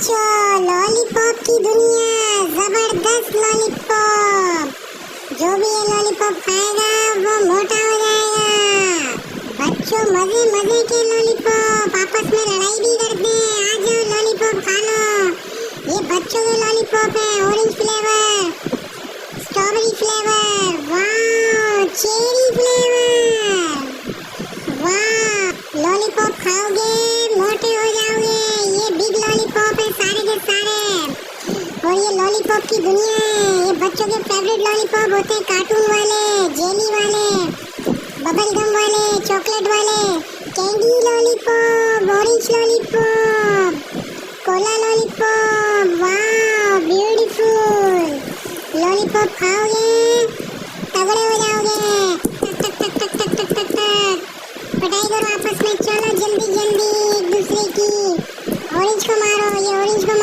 बच्चों, लॉलीपॉप की दुनिया, जबरदस्त लॉलीपॉप। जो भी ये लॉलीपॉप खाएगा वो मोटा हो जाएगा। बच्चों, मजे मजे के लॉलीपॉप, आपस में लड़ाई भी करते हैं। आ जाओ, लॉलीपॉप खा लो। ये बच्चों के लॉलीपॉप है, ऑरेंज फ्लेवर, स्ट्रॉबेरी फ्लेवर, वाह, चेरी फ्लेवर, वाह। लॉलीपॉप खाओगे मोटे हो जाओगे। ये बिग लॉलीपॉप है सारे के सारे, और ये लॉलीपॉप की दुनिया है। ये बच्चों के फेवरेट लॉलीपॉप होते हैं, कार्टून वाले, जेली वाले, बबल गम वाले, चॉकलेट वाले, candy lollipop, orange lollipop, Cola lollipop, वाह, ब्यूटीफुल। लॉलीपॉप खाओगे तगड़े हो जाओगे। टक टक टक टक टक टक टक टक पढ़ाई करो आपस में, चलो जल्दी जल्दी एक दूसरे की। ऑरेंज को मारो, ये ऑरेंज को